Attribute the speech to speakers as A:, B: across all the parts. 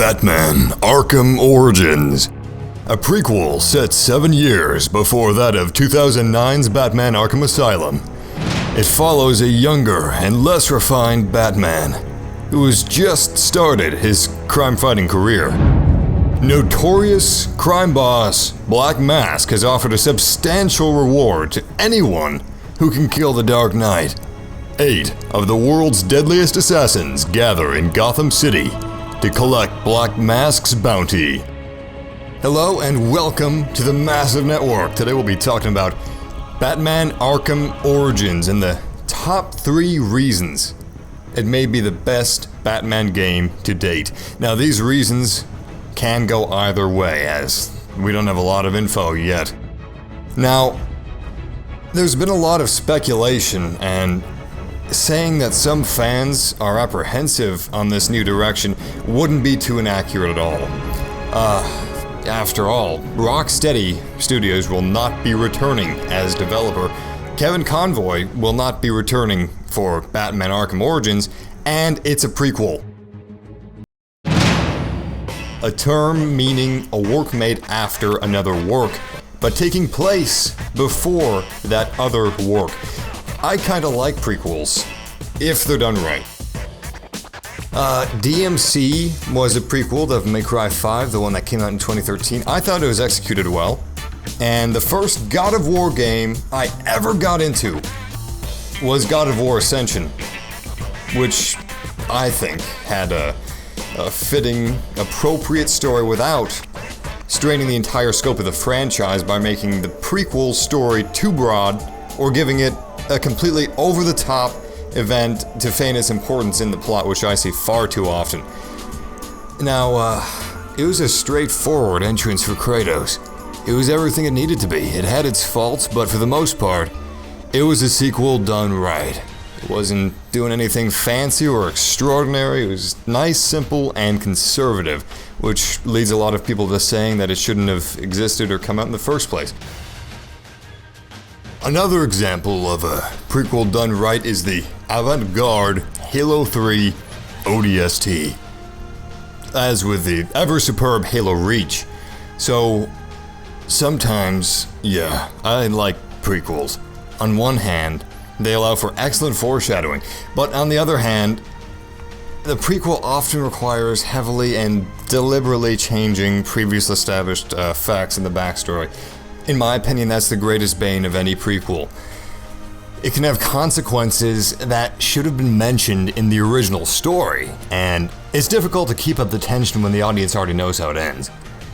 A: Batman Arkham Origins, a prequel set 7 years before that of 2009's Batman Arkham Asylum. It follows a younger and less refined Batman who has just started his crime-fighting career. Notorious crime boss Black Mask has offered a substantial reward to anyone who can kill the Dark Knight. 8 of the world's deadliest assassins gather in Gotham City to collect Black Mask's bounty. Hello and welcome to the Massive Network. Today we'll be talking about Batman Arkham Origins and the top 3 reasons it may be the best Batman game to date. Now these reasons can go either way, as we don't have a lot of info yet. Now, there's been a lot of speculation and saying that some fans are apprehensive on this new direction wouldn't be too inaccurate at all. After all, Rocksteady Studios will not be returning as developer. Kevin Conroy will not be returning for Batman Arkham Origins, and it's a prequel. A term meaning a work made after another work, but taking place before that other work. I kinda like prequels, if they're done right. DMC was a prequel of May Cry 5, the one that came out in 2013. I thought it was executed well. And the first God of War game I ever got into was God of War Ascension, which I think had a fitting, appropriate story without straining the entire scope of the franchise by making the prequel story too broad or giving it a completely over-the-top event to feign its importance in the plot, which I see far too often. Now, it was a straightforward entrance for Kratos. It was everything it needed to be. It had its faults, but for the most part, it was a sequel done right. It wasn't doing anything fancy or extraordinary. It was nice, simple, and conservative, which leads a lot of people to saying that it shouldn't have existed or come out in the first place. Another example of a prequel done right is the avant-garde Halo 3 ODST, as with the ever-superb Halo Reach. So, sometimes, yeah, I like prequels. On one hand, they allow for excellent foreshadowing, but on the other hand, the prequel often requires heavily and deliberately changing previous established facts in the backstory. In my opinion, that's the greatest bane of any prequel. It can have consequences that should have been mentioned in the original story, and it's difficult to keep up the tension when the audience already knows how it ends.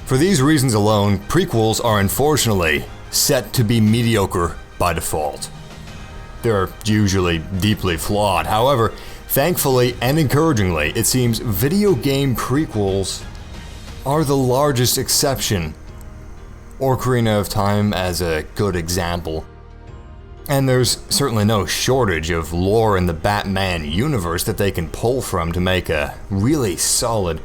A: For these reasons alone, prequels are unfortunately set to be mediocre by default. They're usually deeply flawed. However, thankfully and encouragingly, it seems video game prequels are the largest exception. Ocarina of Time as a good example. And there's certainly no shortage of lore in the Batman universe that they can pull from to make a really solid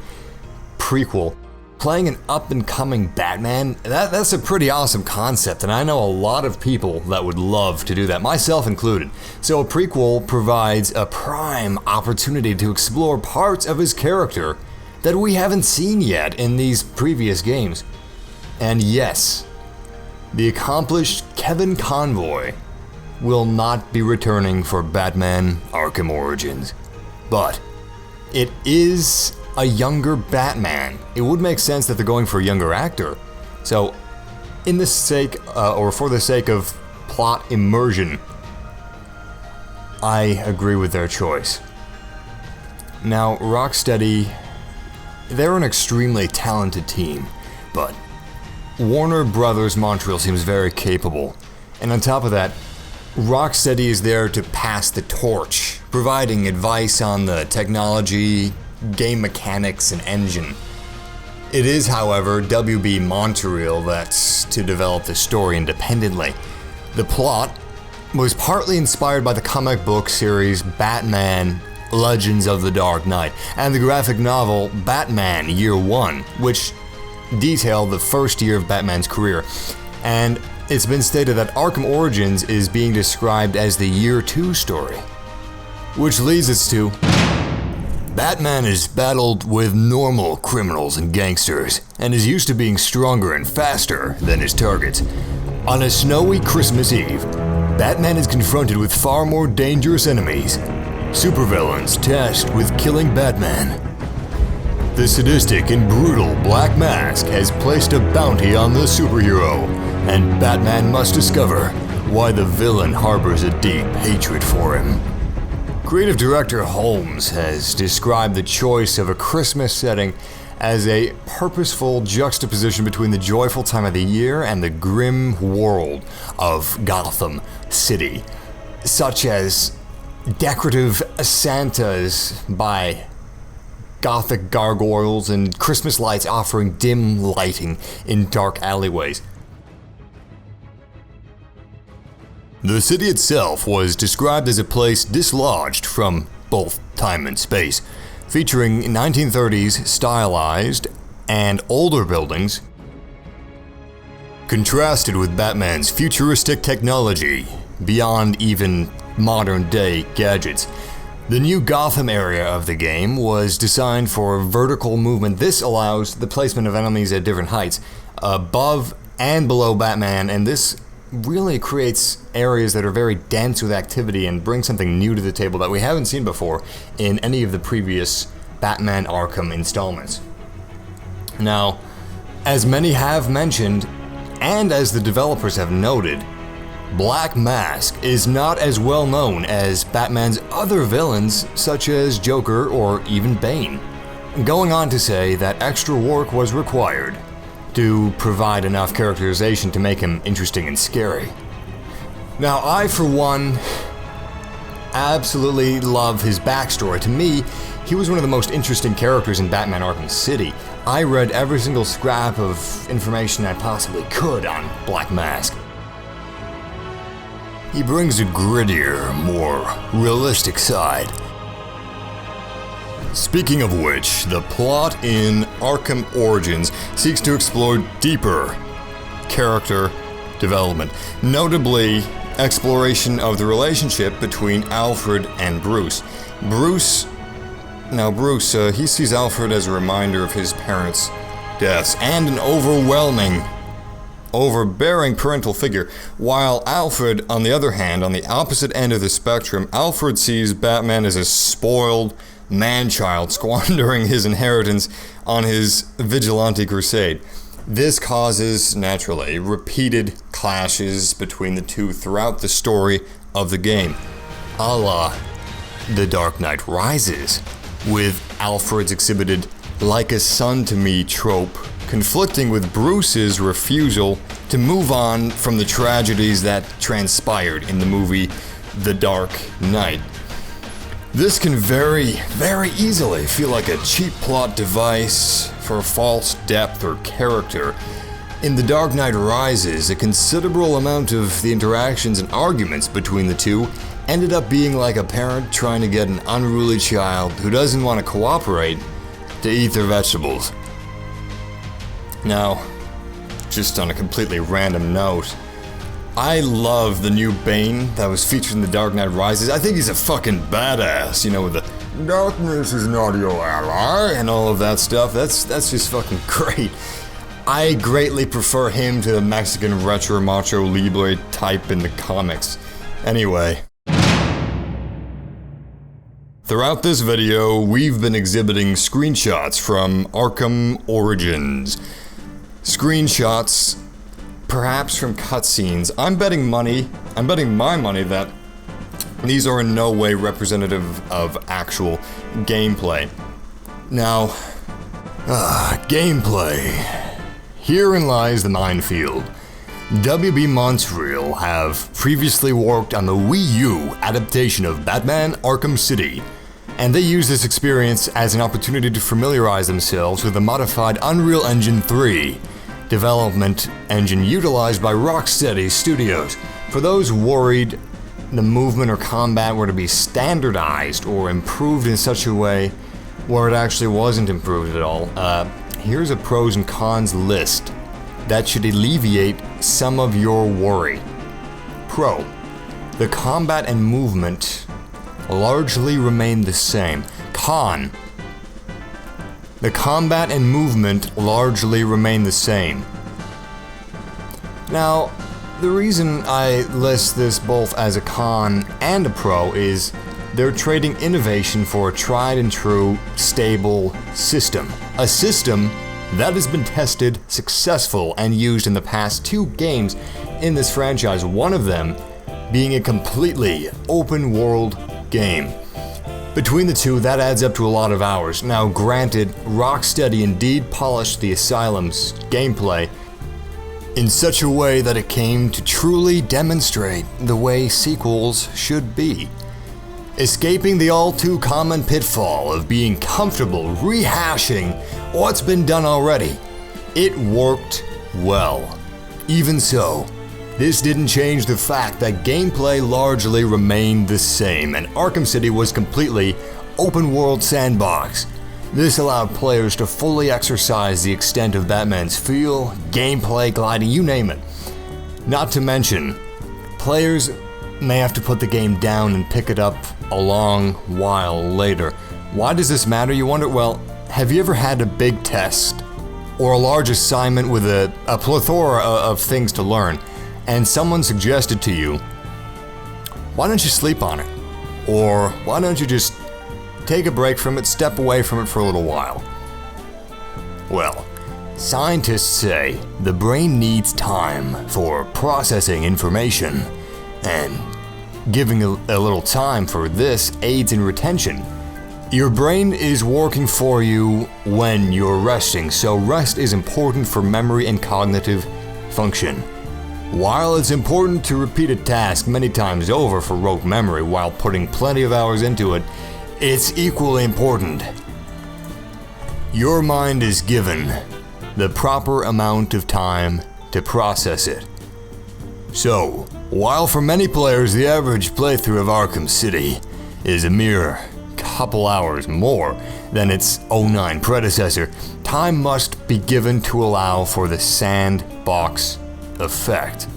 A: prequel. Playing an up-and-coming Batman, that's a pretty awesome concept, and I know a lot of people that would love to do that, myself included. So a prequel provides a prime opportunity to explore parts of his character that we haven't seen yet in these previous games. And yes, the accomplished Kevin Conroy will not be returning for Batman Arkham Origins. But it is a younger Batman. It would make sense that they're going for a younger actor. So, in the sake, or for the sake of plot immersion, I agree with their choice. Now, Rocksteady, they're an extremely talented team, but Warner Brothers Montreal seems very capable, and on top of that, Rocksteady is there to pass the torch, providing advice on the technology, game mechanics, and engine. It is, however, WB Montreal that's to develop the story independently. The plot was partly inspired by the comic book series Batman Legends of the Dark Knight, and the graphic novel Batman Year One, which detailed the first year of Batman's career. And it's been stated that Arkham Origins is being described as the Year 2 story. Which leads us to Batman is battled with normal criminals and gangsters, and is used to being stronger and faster than his targets. On a snowy Christmas Eve, Batman is confronted with far more dangerous enemies, supervillains tasked with killing Batman. The sadistic and brutal Black Mask has placed a bounty on the superhero, and Batman must discover why the villain harbors a deep hatred for him. Creative director Holmes has described the choice of a Christmas setting as a purposeful juxtaposition between the joyful time of the year and the grim world of Gotham City, such as decorative Santas by Gothic gargoyles and Christmas lights offering dim lighting in dark alleyways. The city itself was described as a place dislodged from both time and space, featuring 1930s stylized and older buildings, contrasted with Batman's futuristic technology beyond even modern-day gadgets. The new Gotham area of the game was designed for vertical movement. This allows the placement of enemies at different heights, above and below Batman, and this really creates areas that are very dense with activity and bring something new to the table that we haven't seen before in any of the previous Batman Arkham installments. Now, as many have mentioned, and as the developers have noted, Black Mask is not as well known as Batman's other villains such as Joker or even Bane, going on to say that extra work was required to provide enough characterization to make him interesting and scary. Now, I, for one, absolutely love his backstory. To me, he was one of the most interesting characters in Batman Arkham City. I read every single scrap of information I possibly could on Black Mask. He brings a grittier, more realistic side. Speaking of which, the plot in Arkham Origins seeks to explore deeper character development, notably exploration of the relationship between Alfred and Bruce. Bruce, he sees Alfred as a reminder of his parents' deaths and an overbearing parental figure, while Alfred, on the other hand, on the opposite end of the spectrum, Alfred sees Batman as a spoiled man-child squandering his inheritance on his vigilante crusade. This causes, naturally, repeated clashes between the two throughout the story of the game, a la The Dark Knight Rises, with Alfred's exhibited like a son to me trope conflicting with Bruce's refusal to move on from the tragedies that transpired in the movie The Dark Knight. This can very, very easily feel like a cheap plot device for false depth or character. In The Dark Knight Rises, a considerable amount of the interactions and arguments between the two ended up being like a parent trying to get an unruly child who doesn't want to cooperate to eat their vegetables. Now, just on a completely random note, I love the new Bane that was featured in The Dark Knight Rises. I think he's a fucking badass, with the darkness is not your ally and all of that stuff. That's just fucking great. I greatly prefer him to the Mexican retro macho libre type in the comics. Anyway. Throughout this video, we've been exhibiting screenshots from Arkham Origins. Screenshots, perhaps from cutscenes. I'm betting my money that these are in no way representative of actual gameplay. Now, gameplay. Herein lies the minefield. WB Montreal have previously worked on the Wii U adaptation of Batman Arkham City, and they use this experience as an opportunity to familiarize themselves with the modified Unreal Engine 3 development engine utilized by Rocksteady Studios. For those worried the movement or combat were to be standardized or improved in such a way where it actually wasn't improved at all, here's a pros and cons list that should alleviate some of your worry. Pro: the combat and movement largely remain the same. Con: The combat and movement largely remain the same. Now, the reason I list this both as a con and a pro is they're trading innovation for a tried and true, stable system. A system that has been tested, successful, and used in the past 2 games in this franchise, one of them being a completely open world game. Between the two, that adds up to a lot of hours. Now granted, Rocksteady indeed polished the Asylum's gameplay in such a way that it came to truly demonstrate the way sequels should be. Escaping the all too common pitfall of being comfortable rehashing what's been done already. It worked well. Even so, this didn't change the fact that gameplay largely remained the same, and Arkham City was completely open world sandbox. This allowed players to fully exercise the extent of Batman's feel, gameplay, gliding, you name it. Not to mention, players may have to put the game down and pick it up a long while later. Why does this matter, you wonder? Well, have you ever had a big test or a large assignment with a plethora of things to learn, and someone suggested to you, why don't you sleep on it? Or why don't you just take a break from it, step away from it for a little while? Well, scientists say the brain needs time for processing information, and giving a little time for this aids in retention. Your brain is working for you when you're resting, so rest is important for memory and cognitive function. While it's important to repeat a task many times over for rote memory while putting plenty of hours into it, it's equally important your mind is given the proper amount of time to process it. So, while for many players the average playthrough of Arkham City is a mere couple hours more than its '09 predecessor, time must be given to allow for the sandbox effect.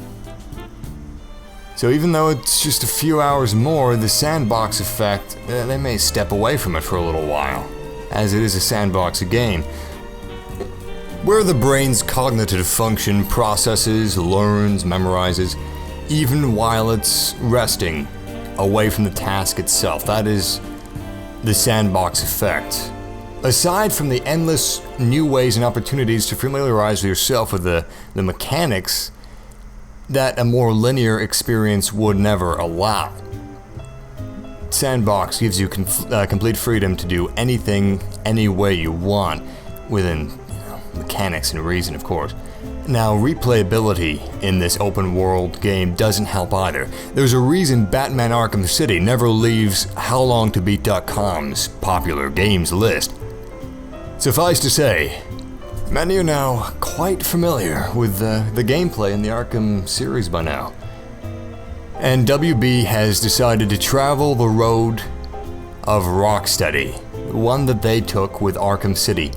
A: So even though it's just a few hours more, the sandbox effect, they may step away from it for a little while, as it is a sandbox game, where the brain's cognitive function processes, learns, memorizes, even while it's resting away from the task itself. That is the sandbox effect. Aside from the endless new ways and opportunities to familiarize yourself with the mechanics that a more linear experience would never allow, Sandbox gives you complete freedom to do anything, any way you want, within mechanics and reason, of course. Now, replayability in this open world game doesn't help either. There's a reason Batman Arkham City never leaves HowLongToBeat.com's popular games list. Suffice to say, many are now quite familiar with the gameplay in the Arkham series by now. And WB has decided to travel the road of Rocksteady, the one that they took with Arkham City.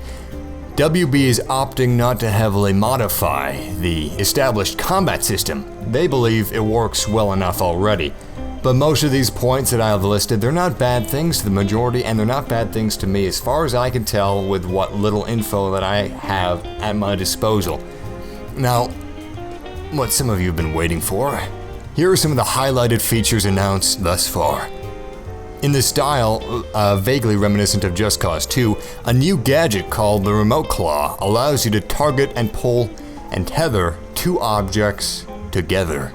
A: WB is opting not to heavily modify the established combat system. They believe it works well enough already. But most of these points that I have listed, they're not bad things to the majority, and they're not bad things to me as far as I can tell with what little info that I have at my disposal. Now, what some of you have been waiting for, here are some of the highlighted features announced thus far. In the style, vaguely reminiscent of Just Cause 2, a new gadget called the Remote Claw allows you to target and pull and tether two objects together.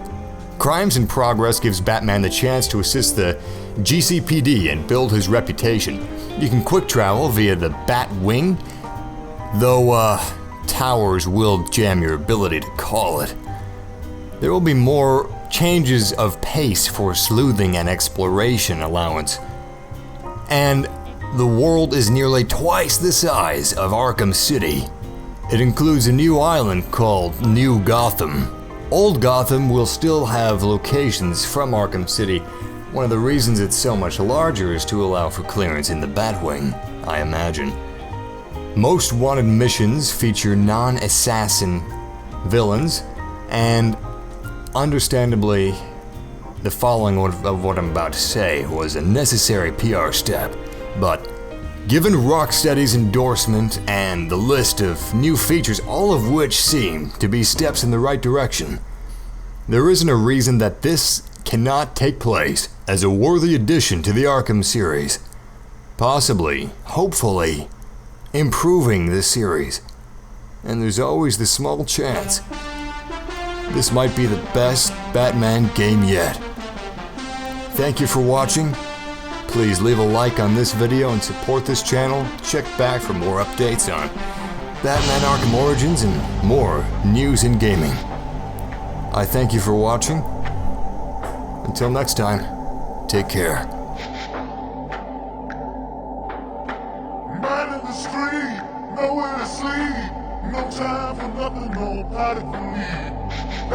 A: Crimes in Progress gives Batman the chance to assist the GCPD and build his reputation. You can quick travel via the Bat Wing, though towers will jam your ability to call it. There will be more changes of pace for sleuthing and exploration allowance. And the world is nearly twice the size of Arkham City. It includes a new island called New Gotham. Old Gotham will still have locations from Arkham City. One of the reasons it's so much larger is to allow for clearance in the Batwing, I imagine. Most wanted missions feature non-assassin villains, and understandably, the following of what I'm about to say was a necessary PR step, but Given Rocksteady's endorsement and the list of new features, all of which seem to be steps in the right direction, there isn't a reason that this cannot take place as a worthy addition to the Arkham series. Possibly, hopefully, improving this series. And there's always the small chance this might be the best Batman game yet. Thank you for watching. Please leave a like on this video and support this channel. Check back for more updates on Batman Arkham Origins and more news in gaming. I thank you for watching. Until next time, take care.
B: Man in the street, nowhere to sleep. No time for nothing, nobody for me.